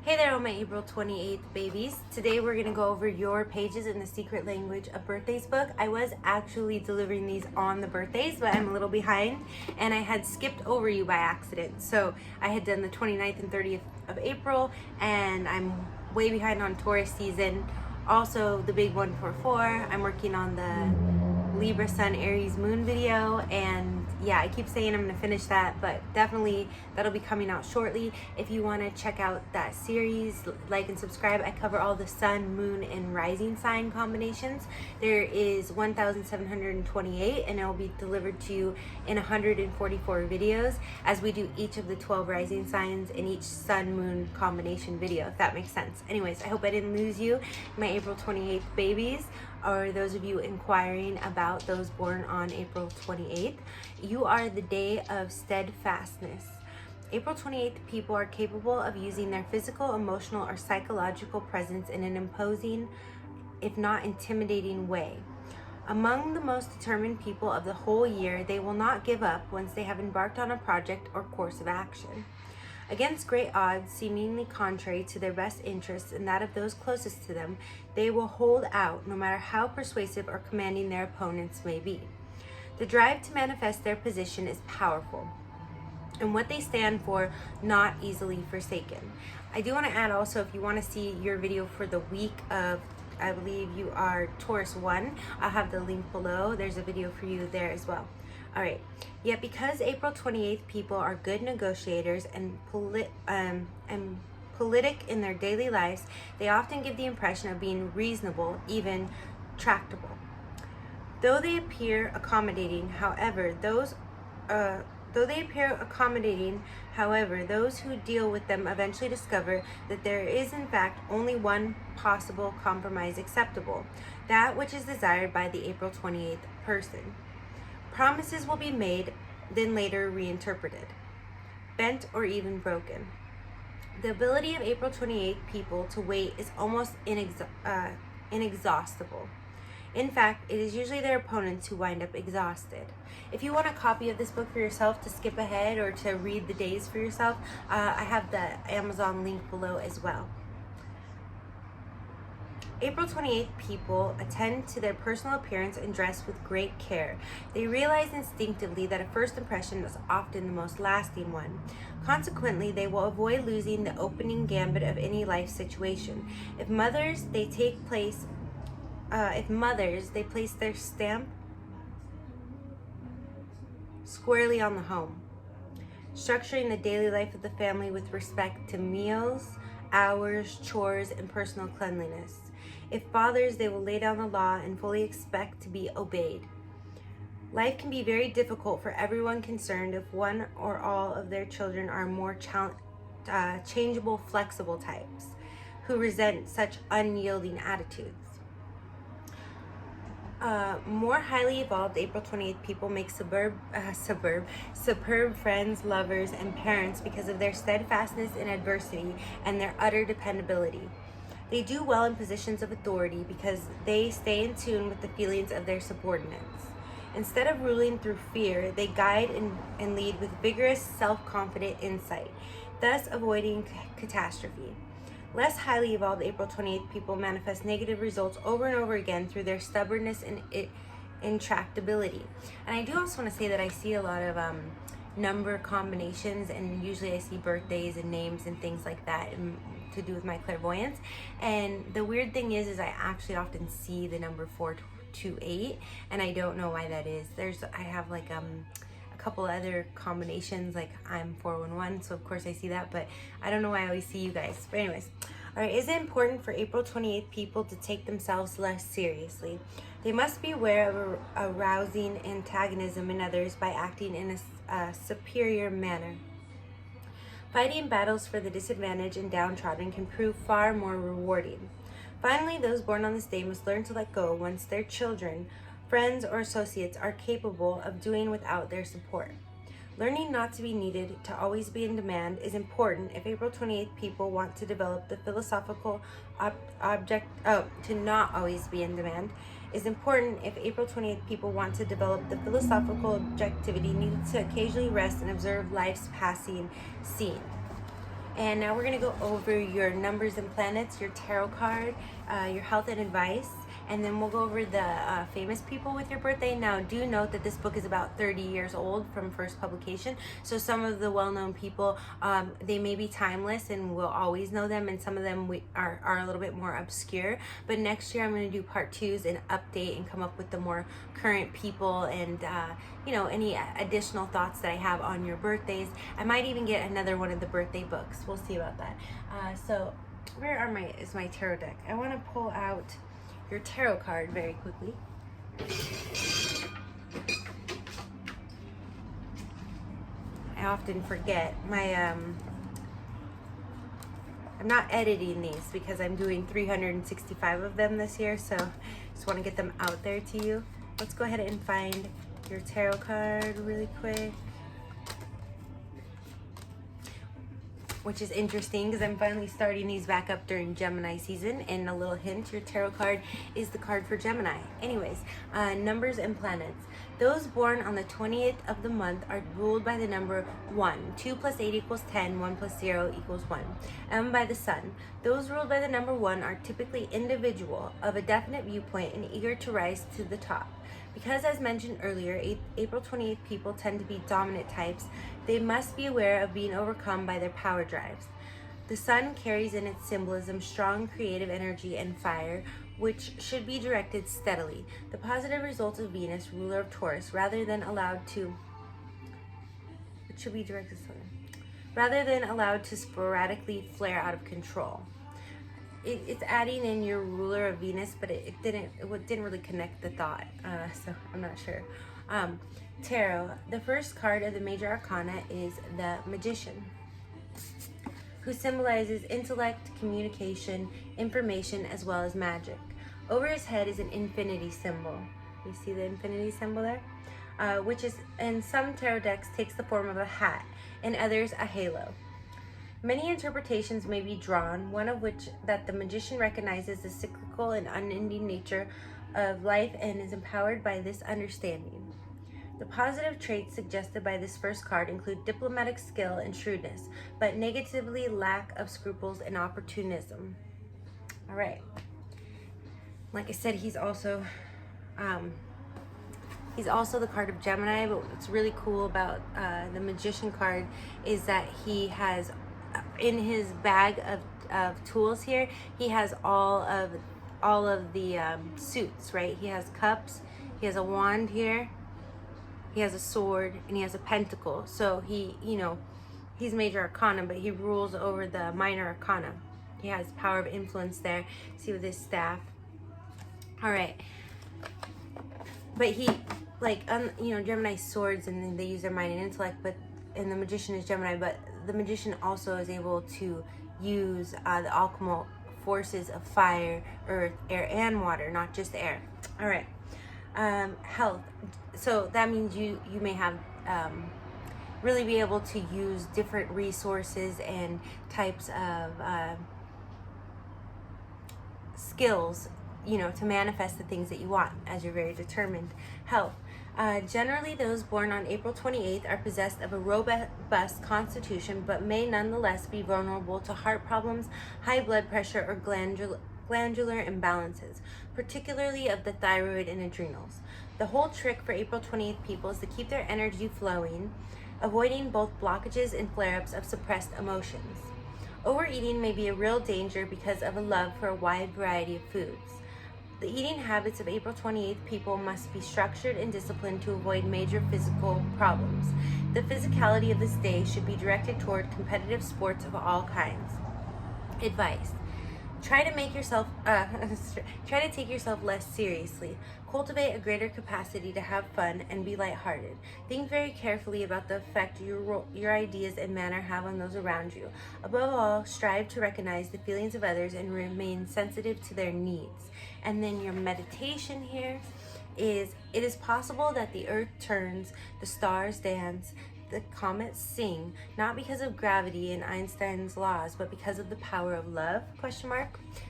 Hey there, all my April 28th babies. Today we're going to go over your pages in the Secret Language of Birthdays book. I was actually delivering these on the birthdays, but I'm a little behind, and I had skipped over you by accident. So I had done the 29th and 30th of April, and I'm way behind on Taurus season. Also, the big 144, I'm working on the Libra Sun Aries Moon video, and yeah, I keep saying I'm going to finish that, but definitely that'll be coming out shortly. If you want to check out that series, like and subscribe. I cover all the sun, moon, and rising sign combinations. There is 1,728, and it will be delivered to you in 144 videos as we do each of the 12 rising signs in each sun, moon combination video, if that makes sense. Anyways, I hope I didn't lose you, my April 28th babies, or those of you inquiring about those born on April 28th. You are the day of steadfastness. April 28th people are capable of using their physical, emotional, or psychological presence in an imposing, if not intimidating way. Among the most determined people of the whole year, they will not give up once they have embarked on a project or course of action. Against great odds, seemingly contrary to their best interests and that of those closest to them, they will hold out no matter how persuasive or commanding their opponents may be. The drive to manifest their position is powerful, and what they stand for, not easily forsaken. I do want to add also, if you want to see your video for the week of, I believe you are Taurus 1, I'll have the link below. There's a video for you there as well. All right. Yet because April 28th people are good negotiators and politic in their daily lives, they often give the impression of being reasonable, even tractable. Though they appear accommodating, however, those who deal with them eventually discover that there is in fact only one possible compromise acceptable, that which is desired by the April 28th person. Promises will be made, then later reinterpreted, bent or even broken. The ability of April 28th people to wait is almost inexhaustible. In fact, it is usually their opponents who wind up exhausted. If you want a copy of this book for yourself to skip ahead or to read the days for yourself, I have the Amazon link below as well. April 28th people attend to their personal appearance and dress with great care. They realize instinctively that a first impression is often the most lasting one. Consequently, they will avoid losing the opening gambit of any life situation. If mothers, they place their stamp squarely on the home, structuring the daily life of the family with respect to meals, hours, chores, and personal cleanliness. If fathers, they will lay down the law and fully expect to be obeyed. Life can be very difficult for everyone concerned if one or all of their children are more changeable, flexible types who resent such unyielding attitudes. More highly evolved April 28th people make superb friends, lovers, and parents because of their steadfastness in adversity and their utter dependability. They do well in positions of authority because they stay in tune with the feelings of their subordinates. Instead of ruling through fear, they guide and lead with vigorous, self-confident insight, thus avoiding catastrophe. Less highly evolved April 28th people manifest negative results over and over again through their stubbornness and intractability. And I do also want to say that I see a lot of number combinations, and usually I see birthdays and names and things like that to do with my clairvoyance. And the weird thing is I actually often see the number 428, and I don't know why that is. I have like a couple other combinations, like I'm 411, so of course I see that, but I don't know why I always see you guys. But anyways, all right, is it important for April 28th people to take themselves less seriously? They must be aware of arousing antagonism in others by acting in a superior manner. Fighting battles for the disadvantaged and downtrodden can prove far more rewarding. Finally, those born on this day must learn to let go once their children, friends, or associates are capable of doing without their support. Learning not to be needed, to always be in demand, is important if April 28th people want to develop the philosophical to not always be in demand is important if April 28th people want to develop the philosophical objectivity needed to occasionally rest and observe life's passing scene. And now we're going to go over your numbers and planets, your tarot card, your health and advice, and then we'll go over the famous people with your birthday. Now, do note that this book is about 30 years old from first publication, so some of the well-known people, they may be timeless and we'll always know them, and some of them are a little bit more obscure. But next year I'm going to do part 2s and update and come up with the more current people and you know, any additional thoughts that I have on your birthdays. I might even get another one of the birthday books. We'll see about that. So where is my tarot deck? I want to pull out your tarot card very quickly. I often forget I'm not editing these because I'm doing 365 of them this year, so just want to get them out there to you. Let's go ahead and find your tarot card really quick, which is interesting because I'm finally starting these back up during Gemini season. And a little hint, your tarot card is the card for Gemini. Anyways, numbers and planets. Those born on the 20th of the month are ruled by the number 1. 2 plus 8 equals 10, 1 plus 0 equals 1. And by the sun. Those ruled by the number 1 are typically individual, of a definite viewpoint, and eager to rise to the top. Because, as mentioned earlier, April 28th people tend to be dominant types, they must be aware of being overcome by their power drives. The sun carries in its symbolism strong creative energy and fire, which should be directed steadily. The positive results of Venus, ruler of Taurus, rather than allowed to sporadically flare out of control. It's adding in your ruler of Venus, but it didn't really connect the thought, so I'm not sure. Tarot, the first card of the major arcana is the Magician, who symbolizes intellect, communication, information, as well as magic. Over his head is an infinity symbol. You see the infinity symbol there? Which is, in some tarot decks, takes the form of a hat, in others a halo. Many interpretations may be drawn, one of which that the magician recognizes the cyclical and unending nature of life and is empowered by this understanding. The positive traits suggested by this first card include diplomatic skill and shrewdness, but negatively lack of scruples and opportunism. All right. Like I said, he's also the card of Gemini, but what's really cool about the Magician card is that he has, in his bag of tools here, he has all of the suits, right? He has cups, he has a wand here, he has a sword, and he has a pentacle. So he's major arcana, but he rules over the minor arcana. He has power of influence there. See, with his staff. All right. But he, Gemini's swords, and then they use their mind and intellect, and the Magician is Gemini, but the Magician also is able to use the alchemical forces of fire, earth, air, and water, not just air. All right. Health. So that means you may have really be able to use different resources and types of skills, to manifest the things that you want, as you're very determined. Health. Generally, those born on April 28th are possessed of a robust constitution, but may nonetheless be vulnerable to heart problems, high blood pressure, or glandular imbalances, particularly of the thyroid and adrenals. The whole trick for April 28th people is to keep their energy flowing, avoiding both blockages and flare-ups of suppressed emotions. Overeating may be a real danger because of a love for a wide variety of foods. The eating habits of April 28th people must be structured and disciplined to avoid major physical problems. The physicality of this day should be directed toward competitive sports of all kinds. Advice. Try to take yourself less seriously. Cultivate a greater capacity to have fun and be lighthearted. Think very carefully about the effect your ideas and manner have on those around you. Above all, strive to recognize the feelings of others and remain sensitive to their needs. And then your meditation here is, it is possible that the earth turns, the stars dance, the comets sing, not because of gravity and Einstein's laws, but because of the power of love, ?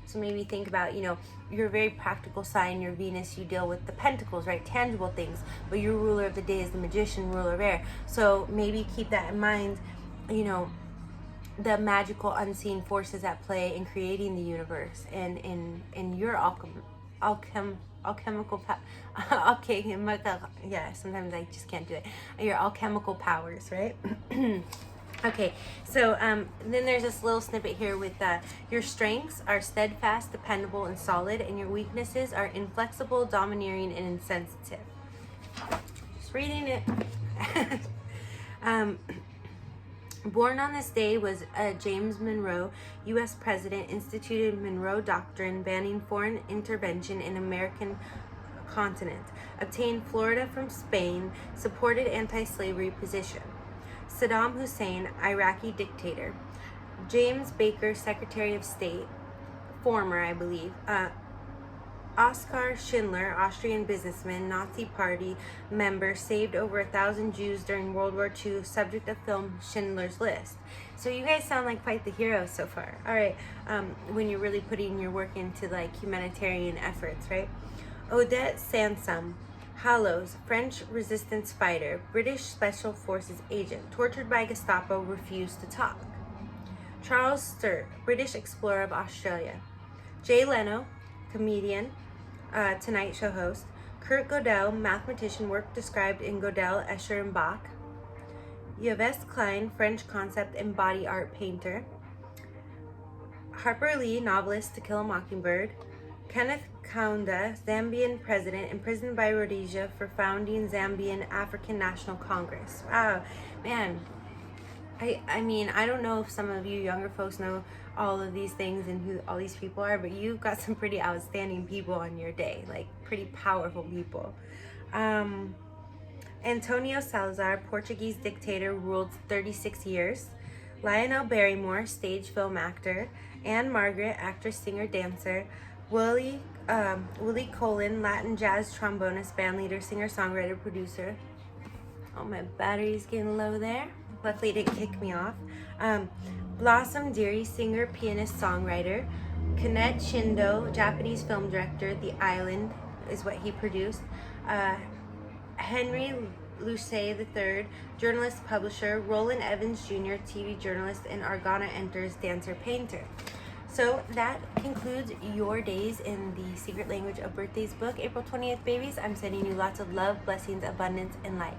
So maybe think about, you're a very practical sign, your Venus, you deal with the pentacles, right? Tangible things, but your ruler of the day is the Magician, ruler of air. So maybe keep that in mind, the magical unseen forces at play in creating the universe, and in your alchemical yeah, sometimes I just can't do it. Your alchemical powers, right? Okay, so then there's this little snippet here with your strengths are steadfast, dependable, and solid, and your weaknesses are inflexible, domineering, and insensitive. Just reading it. Born on this day was James Monroe, U.S. President, instituted Monroe Doctrine banning foreign intervention in American continent, obtained Florida from Spain, supported anti-slavery position. Saddam Hussein, Iraqi dictator. James Baker, Secretary of State, former, I believe. Oskar Schindler, Austrian businessman, Nazi Party member, saved over 1,000 Jews during World War II, subject of film Schindler's List. So you guys sound like quite the heroes so far. All right, when you're really putting your work into like humanitarian efforts, right? Odette Sansom, Hallows, French resistance fighter, British Special Forces agent, tortured by Gestapo, refused to talk. Charles Sturt, British explorer of Australia. Jay Leno, comedian, Tonight Show host. Kurt Gödel, mathematician, work described in Gödel, Escher, and Bach. Yves Klein, French concept and body art painter. Harper Lee, novelist, To Kill a Mockingbird. Kenneth Kaunda, Zambian president, imprisoned by Rhodesia for founding Zambian African National Congress. Wow, man. I mean, I don't know if some of you younger folks know all of these things and who all these people are, but you've got some pretty outstanding people on your day, like pretty powerful people. Antonio Salazar, Portuguese dictator, ruled 36 years. Lionel Barrymore, stage film actor. Anne Margaret, actress, singer, dancer. Willie Colin, Latin jazz trombonist, bandleader, singer, songwriter, producer. Oh, my battery's getting low there. Luckily it didn't kick me off. Blossom Dearie, singer, pianist, songwriter. Kenneth Shindo, Japanese film director, The Island is what he produced. Henry Lucey III, journalist, publisher. Roland Evans Jr., TV journalist, and Argana Enters, dancer, painter. So that concludes your days in the Secret Language of Birthdays book. April 20th, babies. I'm sending you lots of love, blessings, abundance, and light.